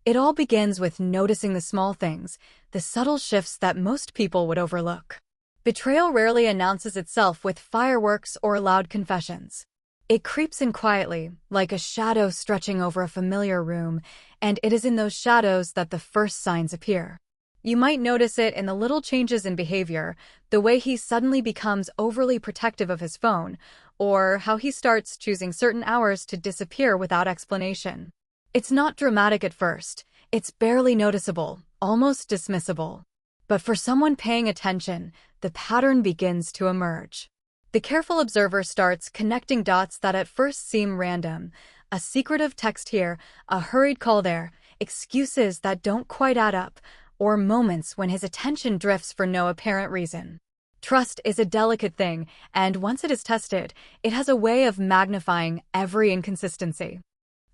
It all begins with noticing the small things, the subtle shifts that most people would overlook. Betrayal rarely announces itself with fireworks or loud confessions. It creeps in quietly, like a shadow stretching over a familiar room, and it is in those shadows that the first signs appear. You might notice it in the little changes in behavior, the way he suddenly becomes overly protective of his phone, or how he starts choosing certain hours to disappear without explanation. It's not dramatic at first. It's barely noticeable, almost dismissible. But for someone paying attention, the pattern begins to emerge. The careful observer starts connecting dots that at first seem random. A secretive text here, a hurried call there, excuses that don't quite add up, or moments when his attention drifts for no apparent reason. Trust is a delicate thing, and once it is tested, it has a way of magnifying every inconsistency.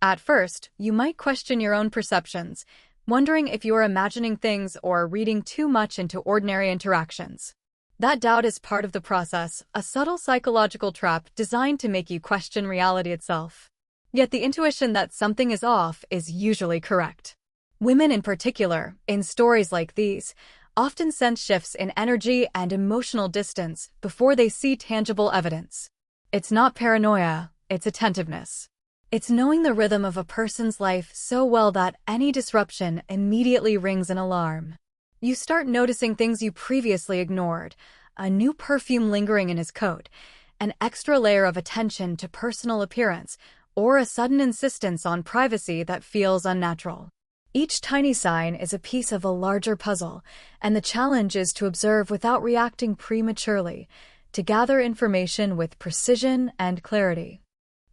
At first, you might question your own perceptions, wondering if you are imagining things or reading too much into ordinary interactions. That doubt is part of the process, a subtle psychological trap designed to make you question reality itself. Yet the intuition that something is off is usually correct. Women in particular, in stories like these, often sense shifts in energy and emotional distance before they see tangible evidence. It's not paranoia, it's attentiveness. It's knowing the rhythm of a person's life so well that any disruption immediately rings an alarm. You start noticing things you previously ignored, a new perfume lingering in his coat, an extra layer of attention to personal appearance, or a sudden insistence on privacy that feels unnatural. Each tiny sign is a piece of a larger puzzle, and the challenge is to observe without reacting prematurely, to gather information with precision and clarity.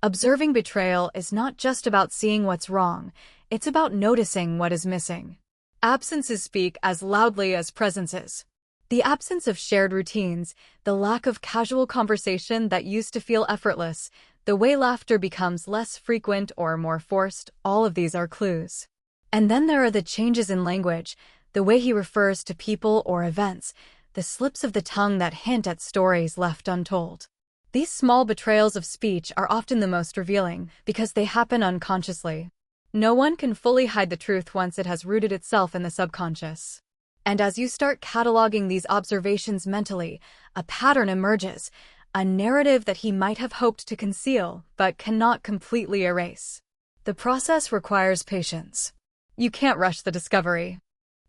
Observing betrayal is not just about seeing what's wrong, it's about noticing what is missing. Absences speak as loudly as presences. The absence of shared routines, the lack of casual conversation that used to feel effortless, the way laughter becomes less frequent or more forced, all of these are clues. And then there are the changes in language, the way he refers to people or events, the slips of the tongue that hint at stories left untold. These small betrayals of speech are often the most revealing because they happen unconsciously. No one can fully hide the truth once it has rooted itself in the subconscious. And as you start cataloging these observations mentally, a pattern emerges, a narrative that he might have hoped to conceal but cannot completely erase. The process requires patience. You can't rush the discovery.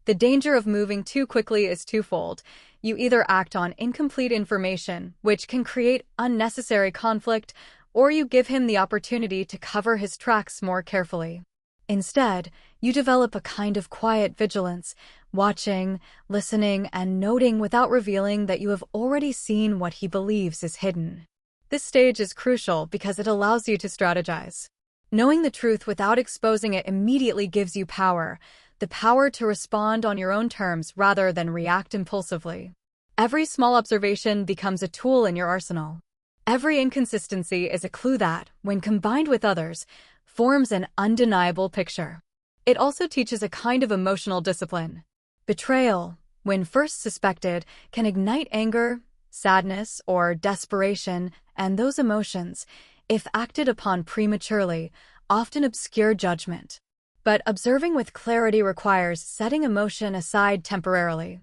The danger of moving too quickly is twofold. You either act on incomplete information, which can create unnecessary conflict, or you give him the opportunity to cover his tracks more carefully. Instead, you develop a kind of quiet vigilance, watching, listening, and noting without revealing that you have already seen what he believes is hidden. This stage is crucial because it allows you to strategize. Knowing the truth without exposing it immediately gives you power, the power to respond on your own terms rather than react impulsively. Every small observation becomes a tool in your arsenal. Every inconsistency is a clue that, when combined with others, forms an undeniable picture. It also teaches a kind of emotional discipline. Betrayal, when first suspected, can ignite anger, sadness, or desperation, and those emotions, if acted upon prematurely, often obscure judgment. But observing with clarity requires setting emotion aside temporarily.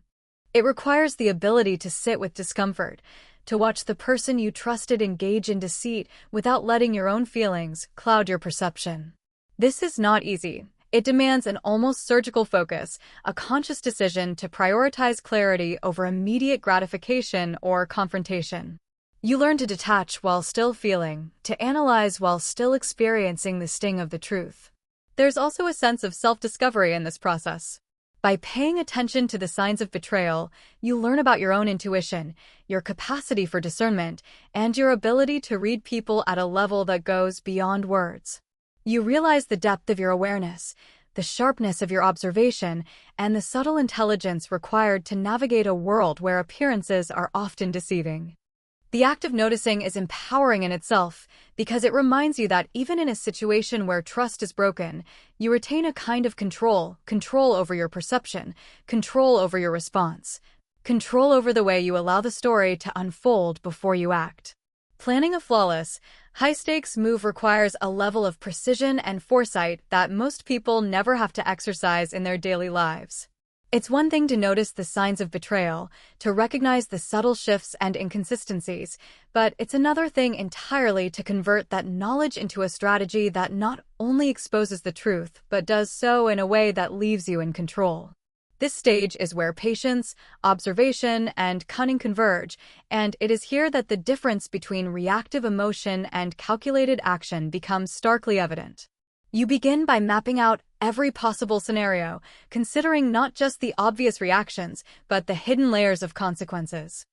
It requires the ability to sit with discomfort, to watch the person you trusted engage in deceit without letting your own feelings cloud your perception. This is not easy. It demands an almost surgical focus, a conscious decision to prioritize clarity over immediate gratification or confrontation. You learn to detach while still feeling, to analyze while still experiencing the sting of the truth. There's also a sense of self-discovery in this process. By paying attention to the signs of betrayal, you learn about your own intuition, your capacity for discernment, and your ability to read people at a level that goes beyond words. You realize the depth of your awareness, the sharpness of your observation, and the subtle intelligence required to navigate a world where appearances are often deceiving. The act of noticing is empowering in itself because it reminds you that even in a situation where trust is broken, you retain a kind of control over your perception, control over your response, control over the way you allow the story to unfold before you act. Planning a flawless, High-stakes move requires a level of precision and foresight that most people never have to exercise in their daily lives. It's one thing to notice the signs of betrayal, to recognize the subtle shifts and inconsistencies, but it's another thing entirely to convert that knowledge into a strategy that not only exposes the truth, but does so in a way that leaves you in control. This stage is where patience, observation, and cunning converge, and it is here that the difference between reactive emotion and calculated action becomes starkly evident. You begin by mapping out every possible scenario, considering not just the obvious reactions, but the hidden layers of consequences.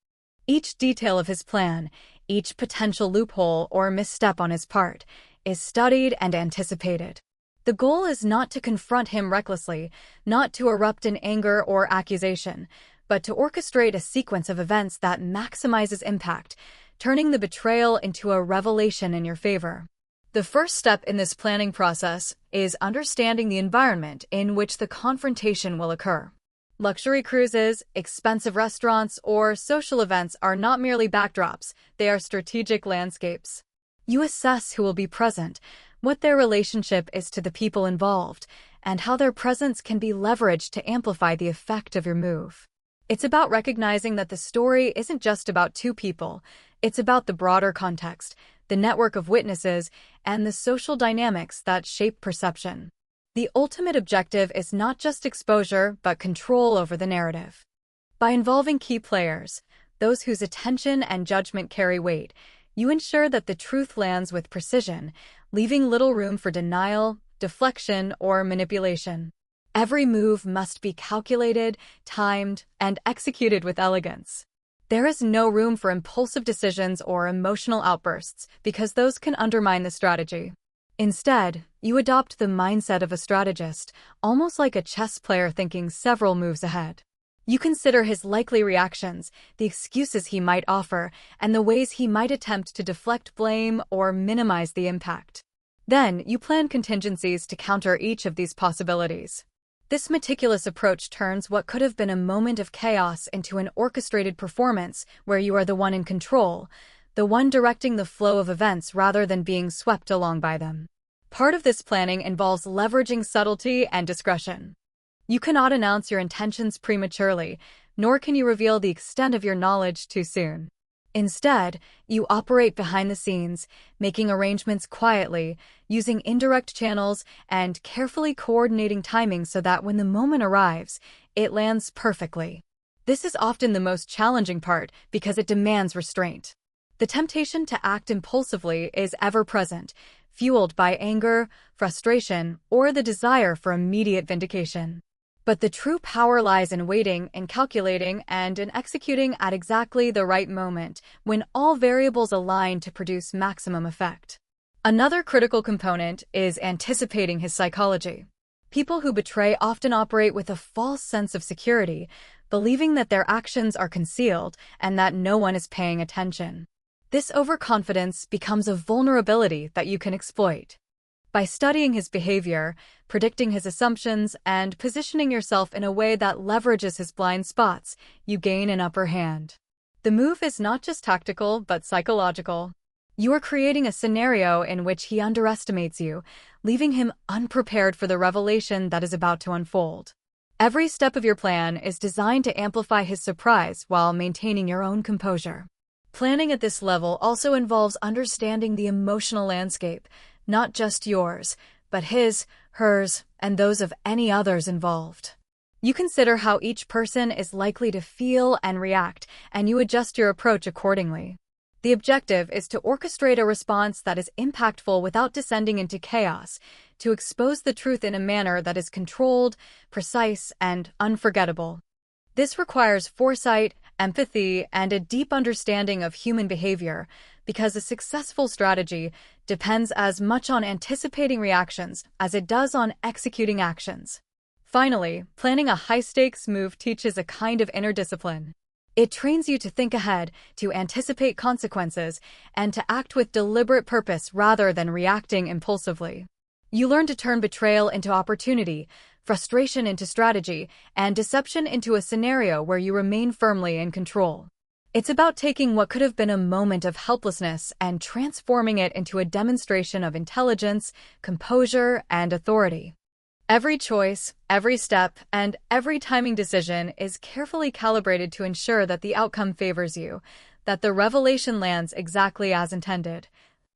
Each detail of his plan, each potential loophole or misstep on his part, is studied and anticipated. The goal is not to confront him recklessly, not to erupt in anger or accusation, but to orchestrate a sequence of events that maximizes impact, turning the betrayal into a revelation in your favor. The first step in this planning process is understanding the environment in which the confrontation will occur. Luxury cruises, expensive restaurants, or social events are not merely backdrops, they are strategic landscapes. You assess who will be present, what their relationship is to the people involved, and how their presence can be leveraged to amplify the effect of your move. It's about recognizing that the story isn't just about two people, it's about the broader context, the network of witnesses, and the social dynamics that shape perception. The ultimate objective is not just exposure, but control over the narrative. By involving key players, those whose attention and judgment carry weight, you ensure that the truth lands with precision, leaving little room for denial, deflection, or manipulation. Every move must be calculated, timed, and executed with elegance. There is no room for impulsive decisions or emotional outbursts because those can undermine the strategy. Instead, you adopt the mindset of a strategist, almost like a chess player thinking several moves ahead. You consider his likely reactions, the excuses he might offer, and the ways he might attempt to deflect blame or minimize the impact. Then, you plan contingencies to counter each of these possibilities. This meticulous approach turns what could have been a moment of chaos into an orchestrated performance where you are the one in control, the one directing the flow of events rather than being swept along by them. Part of this planning involves leveraging subtlety and discretion. You cannot announce your intentions prematurely, nor can you reveal the extent of your knowledge too soon. Instead, you operate behind the scenes, making arrangements quietly, using indirect channels, and carefully coordinating timing so that when the moment arrives, it lands perfectly. This is often the most challenging part because it demands restraint. The temptation to act impulsively is ever present, fueled by anger, frustration, or the desire for immediate vindication. But the true power lies in waiting, in calculating, and in executing at exactly the right moment, when all variables align to produce maximum effect. Another critical component is anticipating his psychology. People who betray often operate with a false sense of security, believing that their actions are concealed and that no one is paying attention. This overconfidence becomes a vulnerability that you can exploit. By studying his behavior, predicting his assumptions, and positioning yourself in a way that leverages his blind spots, you gain an upper hand. The move is not just tactical, but psychological. You are creating a scenario in which he underestimates you, leaving him unprepared for the revelation that is about to unfold. Every step of your plan is designed to amplify his surprise while maintaining your own composure. Planning at this level also involves understanding the emotional landscape, not just yours, but his, hers, and those of any others involved. You consider how each person is likely to feel and react, and you adjust your approach accordingly. The objective is to orchestrate a response that is impactful without descending into chaos, to expose the truth in a manner that is controlled, precise, and unforgettable. This requires foresight, empathy, and a deep understanding of human behavior, because a successful strategy depends as much on anticipating reactions as it does on executing actions. Finally, planning a high-stakes move teaches a kind of inner discipline. It trains you to think ahead, to anticipate consequences, and to act with deliberate purpose rather than reacting impulsively. You learn to turn betrayal into opportunity, frustration into strategy, and deception into a scenario where you remain firmly in control. It's about taking what could have been a moment of helplessness and transforming it into a demonstration of intelligence, composure, and authority. Every choice, every step, and every timing decision is carefully calibrated to ensure that the outcome favors you, that the revelation lands exactly as intended,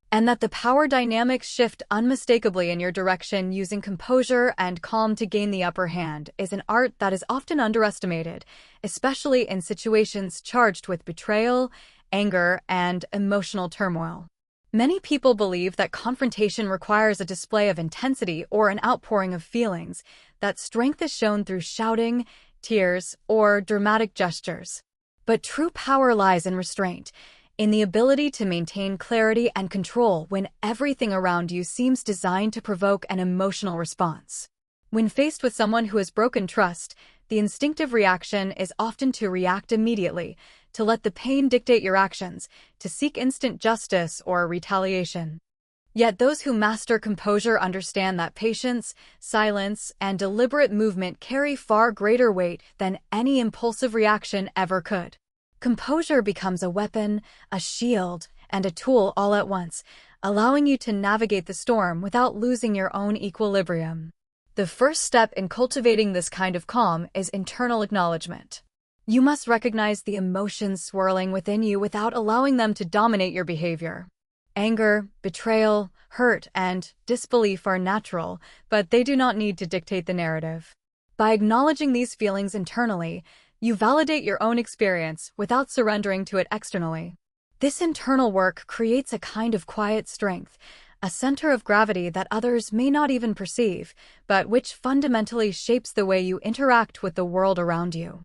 and that the power dynamics shift unmistakably in your direction. Using composure and calm to gain the upper hand is an art that is often underestimated, especially in situations charged with betrayal, anger, and emotional turmoil. Many people believe that confrontation requires a display of intensity or an outpouring of feelings, that strength is shown through shouting, tears, or dramatic gestures. But true power lies in restraint, in the ability to maintain clarity and control when everything around you seems designed to provoke an emotional response. When faced with someone who has broken trust, the instinctive reaction is often to react immediately, to let the pain dictate your actions, to seek instant justice or retaliation. Yet those who master composure understand that patience, silence, and deliberate movement carry far greater weight than any impulsive reaction ever could. Composure becomes a weapon, a shield, and a tool all at once, allowing you to navigate the storm without losing your own equilibrium. The first step in cultivating this kind of calm is internal acknowledgement. You must recognize the emotions swirling within you without allowing them to dominate your behavior. Anger, betrayal, hurt, and disbelief are natural, but they do not need to dictate the narrative. By acknowledging these feelings internally, you validate your own experience without surrendering to it externally. This internal work creates a kind of quiet strength, a center of gravity that others may not even perceive, but which fundamentally shapes the way you interact with the world around you.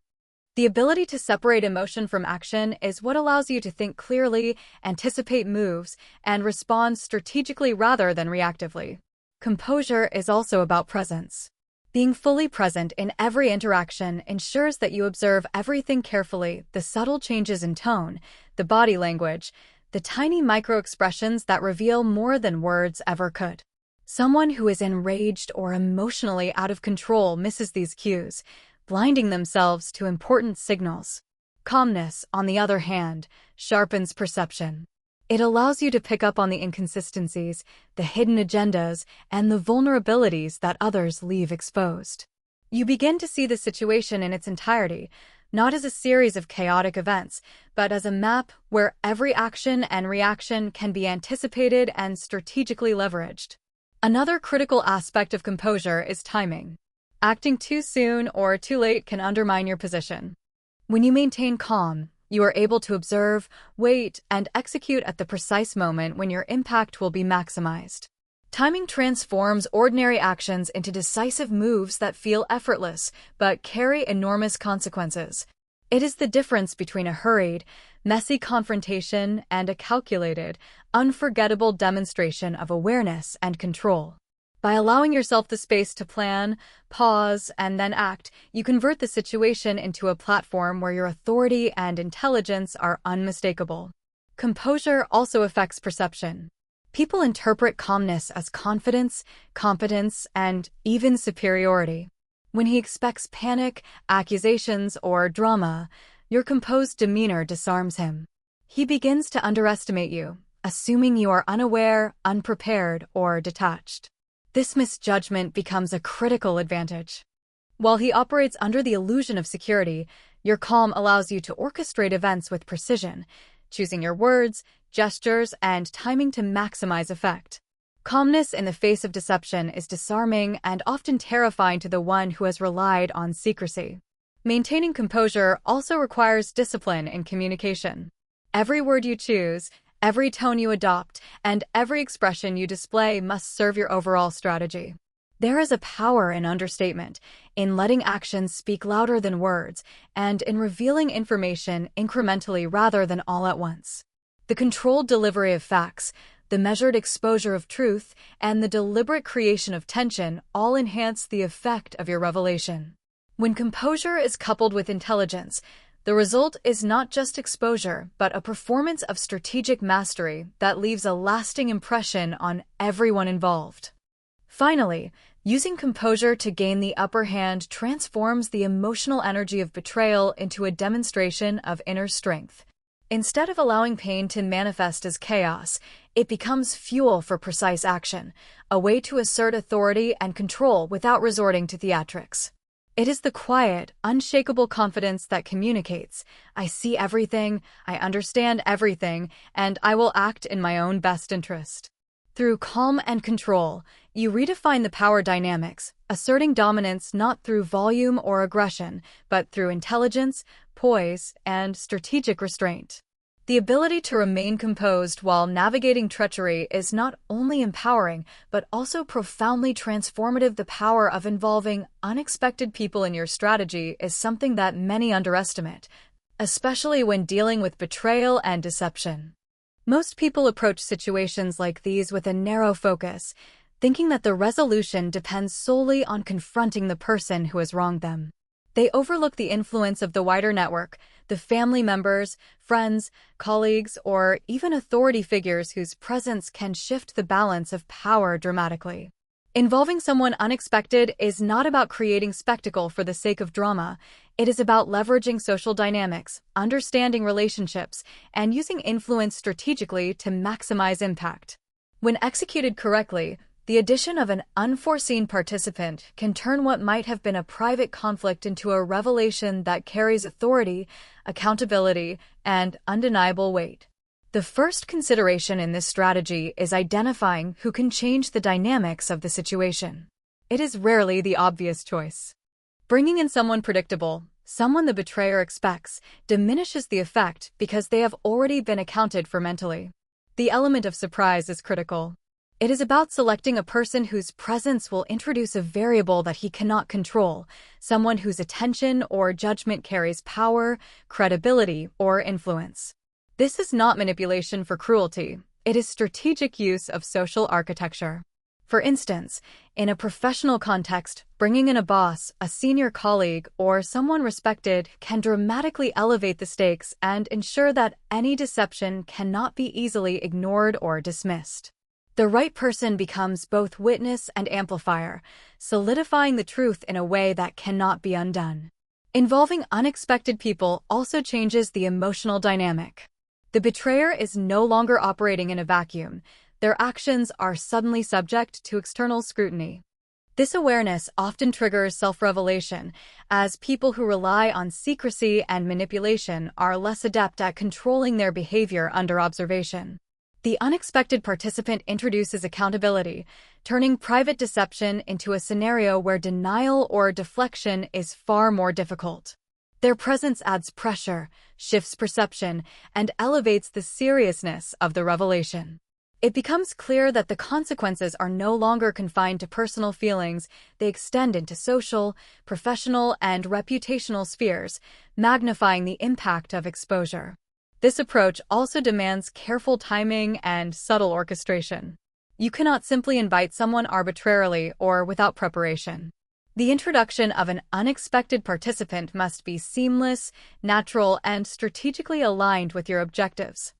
The ability to separate emotion from action is what allows you to think clearly, anticipate moves, and respond strategically rather than reactively. Composure is also about presence. Being fully present in every interaction ensures that you observe everything carefully: the subtle changes in tone, the body language, the tiny micro-expressions that reveal more than words ever could. Someone who is enraged or emotionally out of control misses these cues, blinding themselves to important signals. Calmness, on the other hand, sharpens perception. It allows you to pick up on the inconsistencies, the hidden agendas, and the vulnerabilities that others leave exposed. You begin to see the situation in its entirety, not as a series of chaotic events, but as a map where every action and reaction can be anticipated and strategically leveraged. Another critical aspect of composure is timing. Acting too soon or too late can undermine your position. When you maintain calm, you are able to observe, wait, and execute at the precise moment when your impact will be maximized. Timing transforms ordinary actions into decisive moves that feel effortless but carry enormous consequences. It is the difference between a hurried, messy confrontation and a calculated, unforgettable demonstration of awareness and control. By allowing yourself the space to plan, pause, and then act, you convert the situation into a platform where your authority and intelligence are unmistakable. Composure also affects perception. People interpret calmness as confidence, competence, and even superiority. When he expects panic, accusations, or drama, your composed demeanor disarms him. He begins to underestimate you, assuming you are unaware, unprepared, or detached. This misjudgment becomes a critical advantage. While he operates under the illusion of security, your calm allows you to orchestrate events with precision, choosing your words, gestures, and timing to maximize effect. Calmness in the face of deception is disarming and often terrifying to the one who has relied on secrecy. Maintaining composure also requires discipline in communication. Every word you choose, every tone you adopt, and every expression you display must serve your overall strategy. There is a power in understatement, in letting actions speak louder than words, and in revealing information incrementally rather than all at once. The controlled delivery of facts, the measured exposure of truth, and the deliberate creation of tension all enhance the effect of your revelation. When composure is coupled with intelligence, the result is not just exposure, but a performance of strategic mastery that leaves a lasting impression on everyone involved. Finally, using composure to gain the upper hand transforms the emotional energy of betrayal into a demonstration of inner strength. Instead of allowing pain to manifest as chaos, it becomes fuel for precise action, a way to assert authority and control without resorting to theatrics. It is the quiet, unshakable confidence that communicates, "I see everything, I understand everything, and I will act in my own best interest." Through calm and control, you redefine the power dynamics, asserting dominance not through volume or aggression, but through intelligence, poise, and strategic restraint. The ability to remain composed while navigating treachery is not only empowering, but also profoundly transformative. The power of involving unexpected people in your strategy is something that many underestimate, especially when dealing with betrayal and deception. Most people approach situations like these with a narrow focus, thinking that the resolution depends solely on confronting the person who has wronged them. They overlook the influence of the wider network, the family members, friends, colleagues, or even authority figures whose presence can shift the balance of power dramatically. Involving someone unexpected is not about creating spectacle for the sake of drama. It is about leveraging social dynamics, understanding relationships, and using influence strategically to maximize impact. When executed correctly, the addition of an unforeseen participant can turn what might have been a private conflict into a revelation that carries authority, accountability, and undeniable weight. The first consideration in this strategy is identifying who can change the dynamics of the situation. It is rarely the obvious choice. Bringing in someone predictable, someone the betrayer expects, diminishes the effect because they have already been accounted for mentally. The element of surprise is critical. It is about selecting a person whose presence will introduce a variable that he cannot control, someone whose attention or judgment carries power, credibility, or influence. This is not manipulation for cruelty. It is strategic use of social architecture. For instance, in a professional context, bringing in a boss, a senior colleague, or someone respected can dramatically elevate the stakes and ensure that any deception cannot be easily ignored or dismissed. The right person becomes both witness and amplifier, solidifying the truth in a way that cannot be undone. Involving unexpected people also changes the emotional dynamic. The betrayer is no longer operating in a vacuum. Their actions are suddenly subject to external scrutiny. This awareness often triggers self-revelation, as people who rely on secrecy and manipulation are less adept at controlling their behavior under observation. The unexpected participant introduces accountability, turning private deception into a scenario where denial or deflection is far more difficult. Their presence adds pressure, shifts perception, and elevates the seriousness of the revelation. It becomes clear that the consequences are no longer confined to personal feelings. They extend into social, professional, and reputational spheres, magnifying the impact of exposure. This approach also demands careful timing and subtle orchestration. You cannot simply invite someone arbitrarily or without preparation. The introduction of an unexpected participant must be seamless, natural, and strategically aligned with your objectives.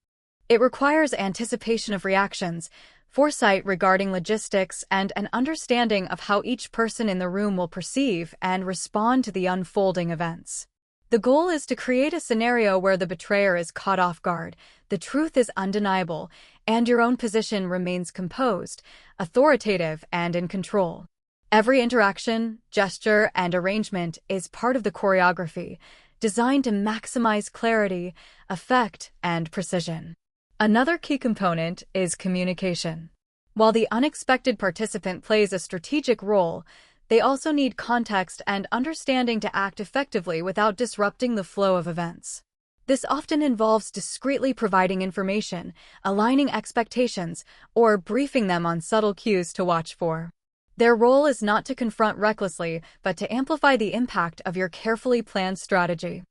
It requires anticipation of reactions, foresight regarding logistics, and an understanding of how each person in the room will perceive and respond to the unfolding events. The goal is to create a scenario where the betrayer is caught off guard, the truth is undeniable, and your own position remains composed, authoritative, and in control. Every interaction, gesture, and arrangement is part of the choreography, designed to maximize clarity, effect, and precision. Another key component is communication. While the unexpected participant plays a strategic role, they also need context and understanding to act effectively without disrupting the flow of events. This often involves discreetly providing information, aligning expectations, or briefing them on subtle cues to watch for. Their role is not to confront recklessly, but to amplify the impact of your carefully planned strategy.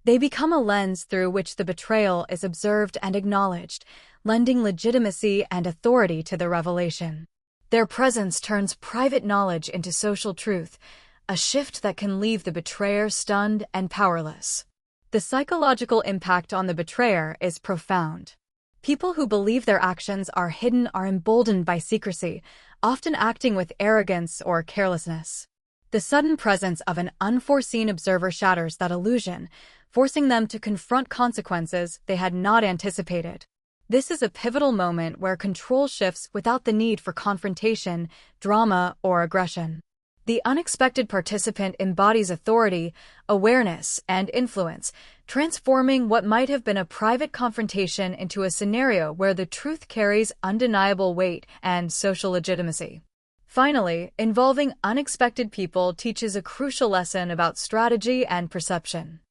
They become a lens through which the betrayal is observed and acknowledged, lending legitimacy and authority to the revelation. Their presence turns private knowledge into social truth, a shift that can leave the betrayer stunned and powerless. The psychological impact on the betrayer is profound. People who believe their actions are hidden are emboldened by secrecy, often acting with arrogance or carelessness. The sudden presence of an unforeseen observer shatters that illusion, forcing them to confront consequences they had not anticipated. This is a pivotal moment where control shifts without the need for confrontation, drama, or aggression. The unexpected participant embodies authority, awareness, and influence, transforming what might have been a private confrontation into a scenario where the truth carries undeniable weight and social legitimacy. Finally, involving unexpected people teaches a crucial lesson about strategy and perception.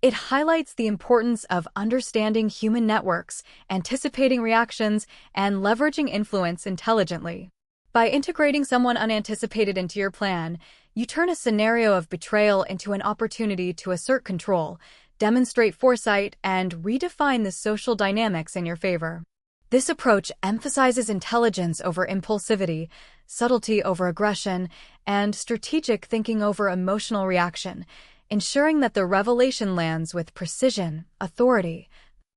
It highlights the importance of understanding human networks, anticipating reactions, and leveraging influence intelligently. By integrating someone unanticipated into your plan, you turn a scenario of betrayal into an opportunity to assert control, demonstrate foresight, and redefine the social dynamics in your favor. This approach emphasizes intelligence over impulsivity, subtlety over aggression, and strategic thinking over emotional reaction, ensuring that the revelation lands with precision, authority,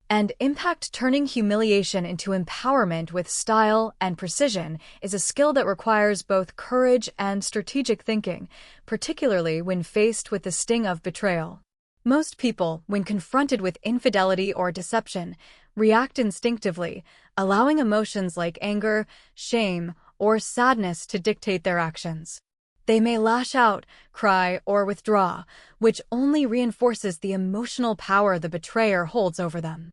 and impact. Turning humiliation into empowerment with style and precision is a skill that requires both courage and strategic thinking, particularly when faced with the sting of betrayal. Most people, when confronted with infidelity or deception, react instinctively, allowing emotions like anger, shame, or sadness to dictate their actions. They may lash out, cry, or withdraw, which only reinforces the emotional power the betrayer holds over them.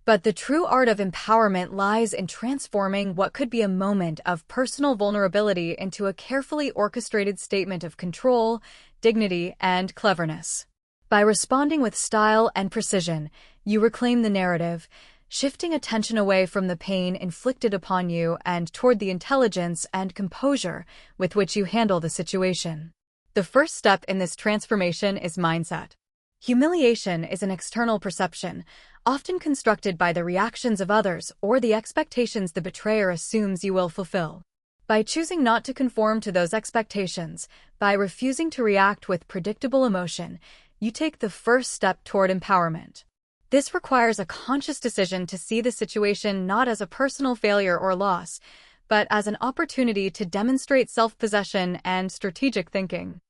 But the true art of empowerment lies in transforming what could be a moment of personal vulnerability into a carefully orchestrated statement of control, dignity, and cleverness. By responding with style and precision, you reclaim the narrative, shifting attention away from the pain inflicted upon you and toward the intelligence and composure with which you handle the situation. The first step in this transformation is mindset. Humiliation is an external perception, often constructed by the reactions of others or the expectations the betrayer assumes you will fulfill. By choosing not to conform to those expectations, by refusing to react with predictable emotion, you take the first step toward empowerment. This requires a conscious decision to see the situation not as a personal failure or loss, but as an opportunity to demonstrate self-possession and strategic thinking.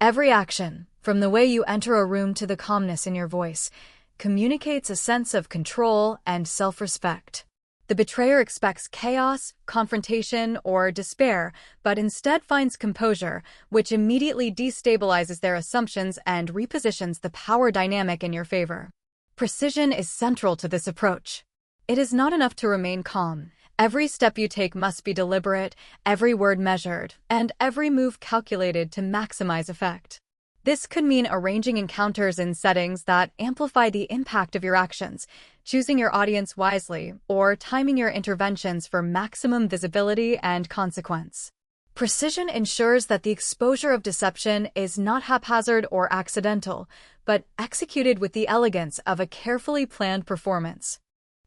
Every action, from the way you enter a room to the calmness in your voice, communicates a sense of control and self-respect. The betrayer expects chaos, confrontation, or despair, but instead finds composure, which immediately destabilizes their assumptions and repositions the power dynamic in your favor. Precision is central to this approach. It is not enough to remain calm. Every step you take must be deliberate, every word measured, and every move calculated to maximize effect. This could mean arranging encounters in settings that amplify the impact of your actions, choosing your audience wisely, or timing your interventions for maximum visibility and consequence. Precision ensures that the exposure of deception is not haphazard or accidental, but executed with the elegance of a carefully planned performance.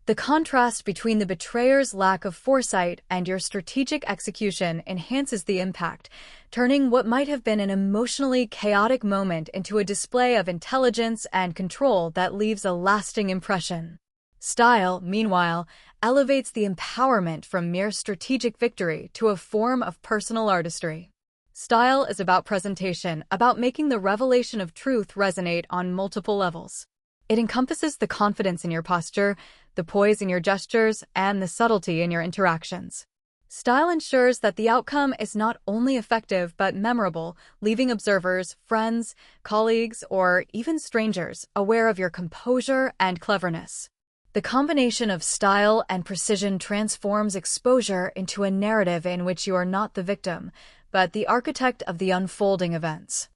The contrast between the betrayer's lack of foresight and your strategic execution enhances the impact, turning what might have been an emotionally chaotic moment into a display of intelligence and control that leaves a lasting impression. Style, meanwhile, elevates the empowerment from mere strategic victory to a form of personal artistry. Style is about presentation, about making the revelation of truth resonate on multiple levels. It encompasses the confidence in your posture, the poise in your gestures, and the subtlety in your interactions. Style ensures that the outcome is not only effective but memorable, leaving observers, friends, colleagues, or even strangers aware of your composure and cleverness. The combination of style and precision transforms exposure into a narrative in which you are not the victim, but the architect of the unfolding events.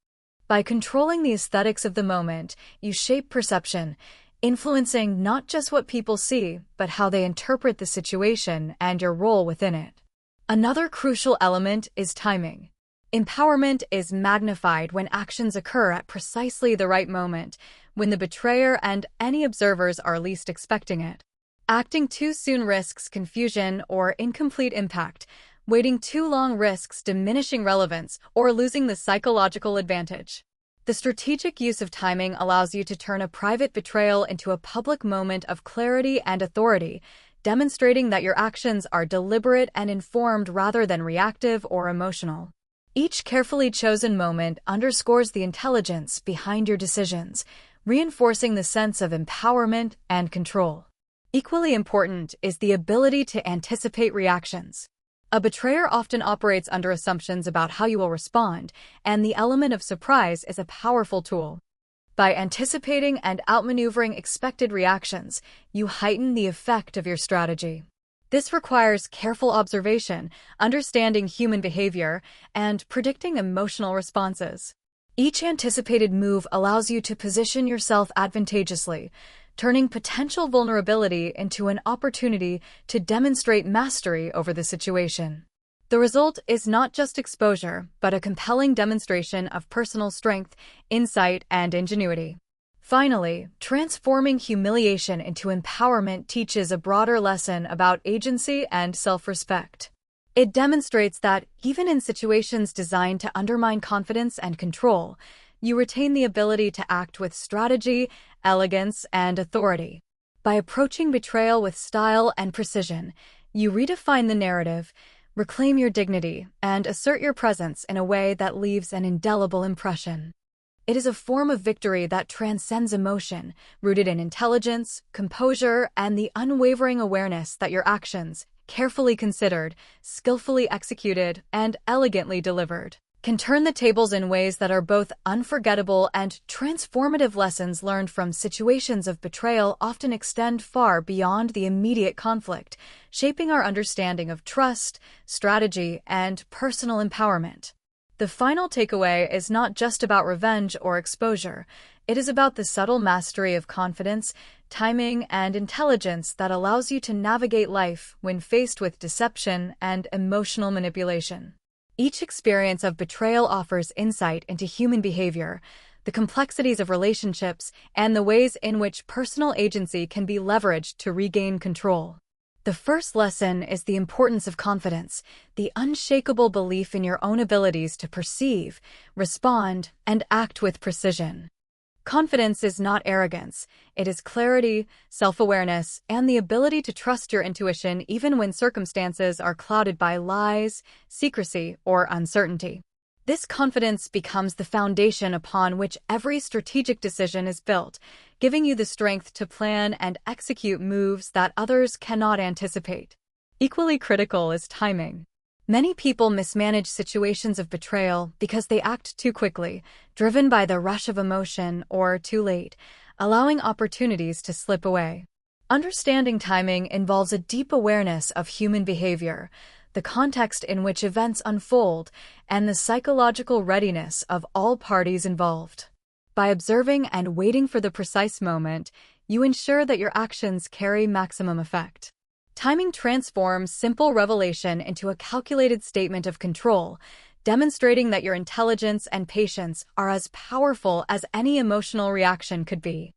By controlling the aesthetics of the moment, you shape perception, influencing not just what people see, but how they interpret the situation and your role within it. Another crucial element is timing. Empowerment is magnified when actions occur at precisely the right moment, when the betrayer and any observers are least expecting it. Acting too soon risks confusion or incomplete impact. Waiting too long risks diminishing relevance or losing the psychological advantage. The strategic use of timing allows you to turn a private betrayal into a public moment of clarity and authority, demonstrating that your actions are deliberate and informed rather than reactive or emotional. Each carefully chosen moment underscores the intelligence behind your decisions, reinforcing the sense of empowerment and control. Equally important is the ability to anticipate reactions. A betrayer often operates under assumptions about how you will respond, and the element of surprise is a powerful tool. By anticipating and outmaneuvering expected reactions, you heighten the effect of your strategy. This requires careful observation, understanding human behavior, and predicting emotional responses. Each anticipated move allows you to position yourself advantageously, turning potential vulnerability into an opportunity to demonstrate mastery over the situation. The result is not just exposure, but a compelling demonstration of personal strength, insight, and ingenuity. Finally, transforming humiliation into empowerment teaches a broader lesson about agency and self-respect. It demonstrates that, even in situations designed to undermine confidence and control, you retain the ability to act with strategy, elegance, and authority. By approaching betrayal with style and precision, you redefine the narrative, reclaim your dignity, and assert your presence in a way that leaves an indelible impression. It is a form of victory that transcends emotion, rooted in intelligence, composure, and the unwavering awareness that your actions, carefully considered, skillfully executed, and elegantly delivered, can turn the tables in ways that are both unforgettable and transformative. Lessons learned from situations of betrayal often extend far beyond the immediate conflict, shaping our understanding of trust, strategy, and personal empowerment. The final takeaway is not just about revenge or exposure. It is about the subtle mastery of confidence, timing, and intelligence that allows you to navigate life when faced with deception and emotional manipulation. Each experience of betrayal offers insight into human behavior, the complexities of relationships, and the ways in which personal agency can be leveraged to regain control. The first lesson is the importance of confidence, the unshakable belief in your own abilities to perceive, respond, and act with precision. Confidence is not arrogance. It is clarity, self-awareness, and the ability to trust your intuition even when circumstances are clouded by lies, secrecy, or uncertainty. This confidence becomes the foundation upon which every strategic decision is built, giving you the strength to plan and execute moves that others cannot anticipate. Equally critical is timing. Many people mismanage situations of betrayal because they act too quickly, driven by the rush of emotion, or too late, allowing opportunities to slip away. Understanding timing involves a deep awareness of human behavior, the context in which events unfold, and the psychological readiness of all parties involved. By observing and waiting for the precise moment, you ensure that your actions carry maximum effect. Timing transforms simple revelation into a calculated statement of control, demonstrating that your intelligence and patience are as powerful as any emotional reaction could be.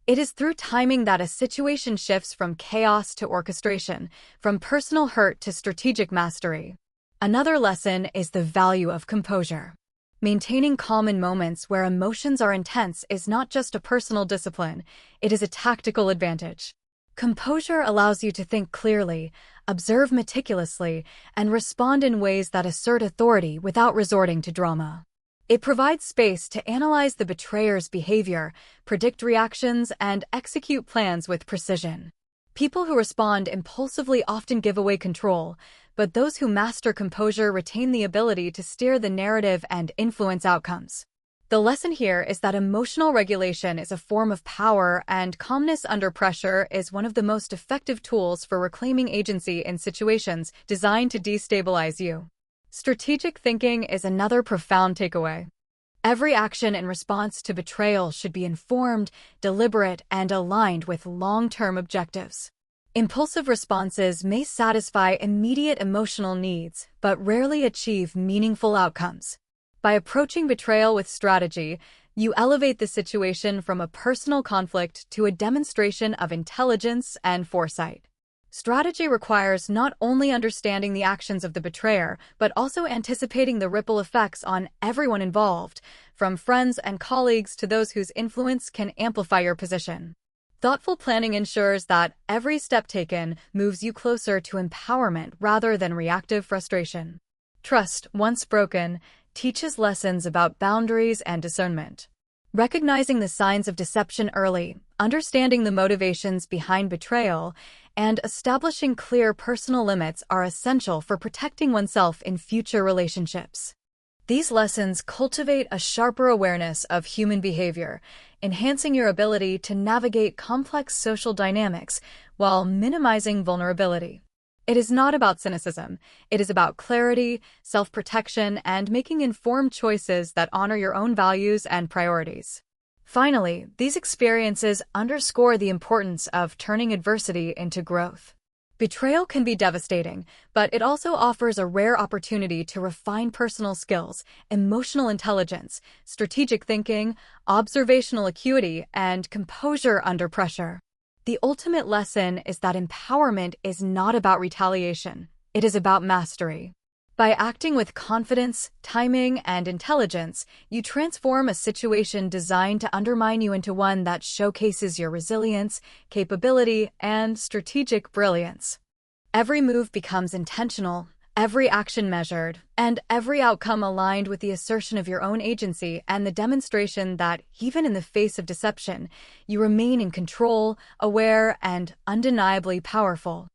It is through timing that a situation shifts from chaos to orchestration, from personal hurt to strategic mastery. Another lesson is the value of composure. Maintaining calm in moments where emotions are intense is not just a personal discipline, it is a tactical advantage. Composure allows you to think clearly, observe meticulously, and respond in ways that assert authority without resorting to drama. It provides space to analyze the betrayer's behavior, predict reactions, and execute plans with precision. People who respond impulsively often give away control, but those who master composure retain the ability to steer the narrative and influence outcomes. The lesson here is that emotional regulation is a form of power, and calmness under pressure is one of the most effective tools for reclaiming agency in situations designed to destabilize you. Strategic thinking is another profound takeaway. Every action in response to betrayal should be informed, deliberate, and aligned with long-term objectives. Impulsive responses may satisfy immediate emotional needs, but rarely achieve meaningful outcomes. By approaching betrayal with strategy, you elevate the situation from a personal conflict to a demonstration of intelligence and foresight. Strategy requires not only understanding the actions of the betrayer, but also anticipating the ripple effects on everyone involved, from friends and colleagues to those whose influence can amplify your position. Thoughtful planning ensures that every step taken moves you closer to empowerment rather than reactive frustration. Trust, once broken, teaches lessons about boundaries and discernment. Recognizing the signs of deception early, understanding the motivations behind betrayal, and establishing clear personal limits are essential for protecting oneself in future relationships. These lessons cultivate a sharper awareness of human behavior, enhancing your ability to navigate complex social dynamics while minimizing vulnerability. It is not about cynicism. It is about clarity, self-protection, and making informed choices that honor your own values and priorities. Finally, these experiences underscore the importance of turning adversity into growth. Betrayal can be devastating, but it also offers a rare opportunity to refine personal skills, emotional intelligence, strategic thinking, observational acuity, and composure under pressure. The ultimate lesson is that empowerment is not about retaliation. It is about mastery. By acting with confidence, timing, and intelligence, you transform a situation designed to undermine you into one that showcases your resilience, capability, and strategic brilliance. Every move becomes intentional, every action measured, and every outcome aligned with the assertion of your own agency and the demonstration that, even in the face of deception, you remain in control, aware, and undeniably powerful.